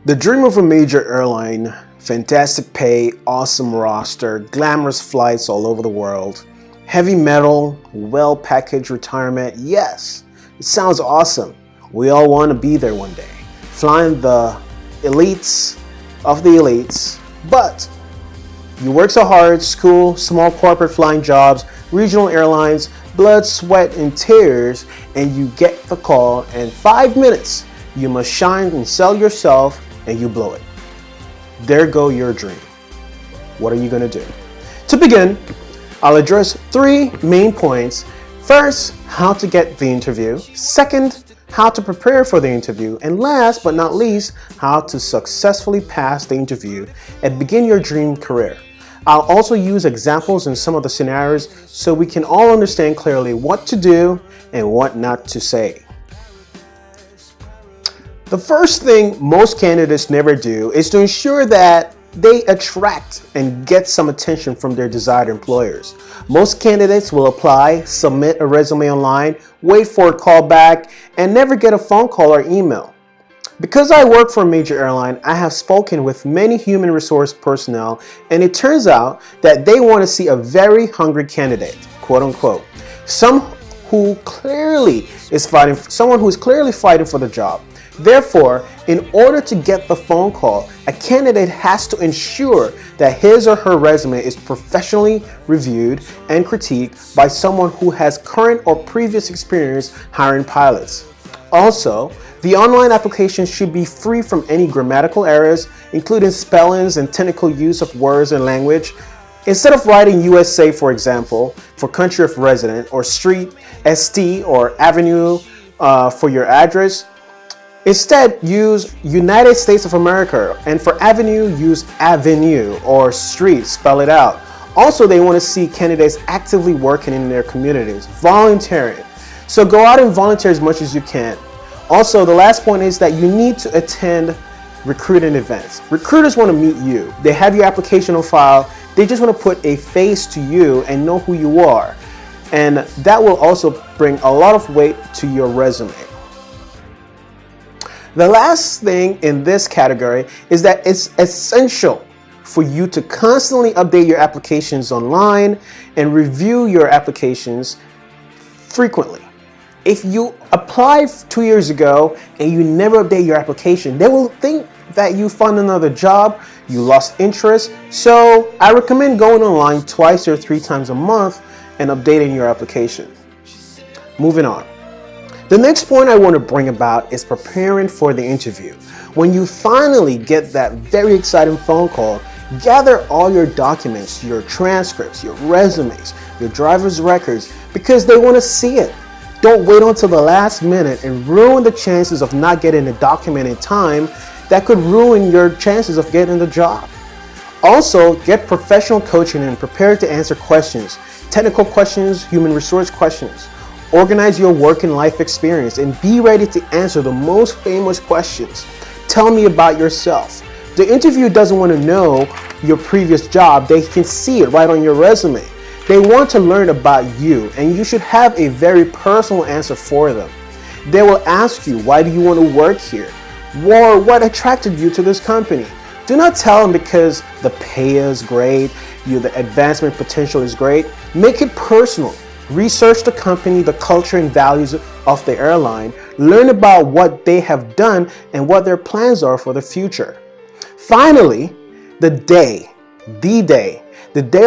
The dream of a major airline, fantastic pay, awesome roster, glamorous flights all over the world, heavy metal, well-packaged retirement. Yes, it sounds awesome. We all want to be there one day, flying the elites of the elites. But you work so hard, school, small corporate flying jobs, regional airlines, blood, sweat, and tears, and you get the call, and 5 minutes, you must shine and sell yourself, and you blow it. There go your dream. What are you going to do? To begin, I'll address 3 main points. First, how to get the interview. Second, how to prepare for the interview. And last but not least, how to successfully pass the interview and begin your dream career. I'll also use examples in some of the scenarios so we can all understand clearly what to do and what not to say. The first thing most candidates never do is to ensure that they attract and get some attention from their desired employers. Most candidates will apply, submit a resume online, wait for a call back, and never get a phone call or email. Because I work for a major airline, I have spoken with many human resource personnel, and it turns out that they want to see a very hungry candidate, quote unquote. Someone who is clearly fighting for the job. Therefore, in order to get the phone call, a candidate has to ensure that his or her resume is professionally reviewed and critiqued by someone who has current or previous experience hiring pilots. Also, the online application should be free from any grammatical errors, including spellings and technical use of words and language. Instead of writing USA, for example, for country of resident, or street, ST, or avenue for your address, instead, use United States of America, and for avenue, use avenue or street, spell it out. Also, they want to see candidates actively working in their communities, volunteering. So go out and volunteer as much as you can. Also, the last point is that you need to attend recruiting events. Recruiters want to meet you. They have your application on file. They just want to put a face to you and know who you are. And that will also bring a lot of weight to your resume. The last thing in this category is that it's essential for you to constantly update your applications online and review your applications frequently. If you applied 2 years ago and you never update your application, they will think that you found another job, you lost interest. So I recommend going online 2 or 3 times a month and updating your application. Moving on. The next point I want to bring about is preparing for the interview. When you finally get that very exciting phone call, gather all your documents, your transcripts, your resumes, your driver's records, because they want to see it. Don't wait until the last minute and ruin the chances of not getting the document in time. That could ruin your chances of getting the job. Also, get professional coaching and prepare to answer questions, technical questions, human resource questions. Organize your work and life experience and be ready to answer the most famous questions. Tell me about yourself. The interviewer doesn't want to know your previous job. They can see it right on your resume. They want to learn about you, and you should have a very personal answer for them. They will ask you, why do you want to work here? Or what attracted you to this company? Do not tell them because the pay is great, the advancement potential is great. Make it personal. Research the company, the culture and values of the airline. Learn about what they have done and what their plans are for the future. Finally, the day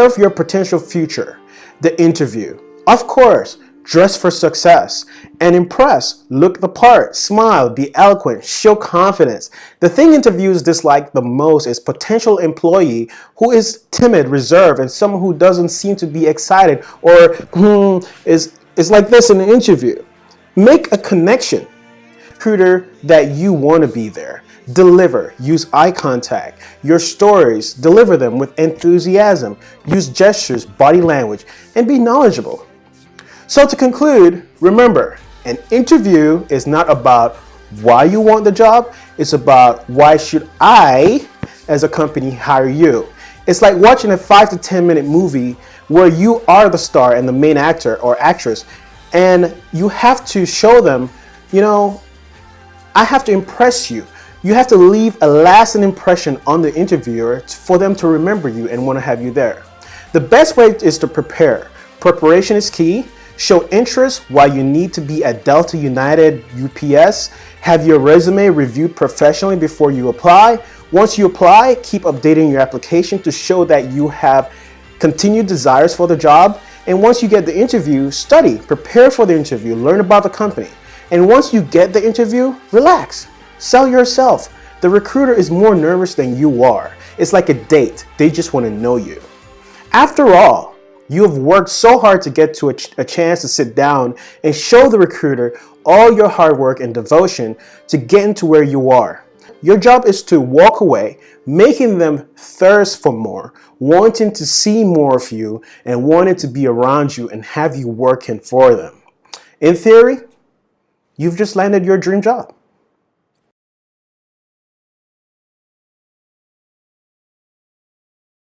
of your potential future, the interview. Of course, dress for success and impress, look the part, smile, be eloquent, show confidence. The thing interviewers dislike the most is potential employee who is timid, reserved, and someone who doesn't seem to be excited or is like this in an interview. Make a connection. Recruiter that you want to be there. Deliver, use eye contact. Your stories, deliver them with enthusiasm. Use gestures, body language, and be knowledgeable. So to conclude, remember, an interview is not about why you want the job. It's about why should I, as a company, hire you. It's like watching a 5 to 10 minute movie where you are the star and the main actor or actress, and you have to show them, I have to impress you. You have to leave a lasting impression on the interviewer for them to remember you and want to have you there. The best way is to prepare. Preparation is key. Show interest while you need to be at Delta, United, UPS. Have your resume reviewed professionally before you apply. Once you apply, keep updating your application to show that you have continued desires for the job. And once you get the interview, study, prepare for the interview, learn about the company. And once you get the interview, relax, sell yourself. The recruiter is more nervous than you are. It's like a date. They just want to know you. After all, you have worked so hard to get to a chance to sit down and show the recruiter all your hard work and devotion to get into where you are. Your job is to walk away, making them thirst for more, wanting to see more of you and wanting to be around you and have you working for them. In theory, you've just landed your dream job.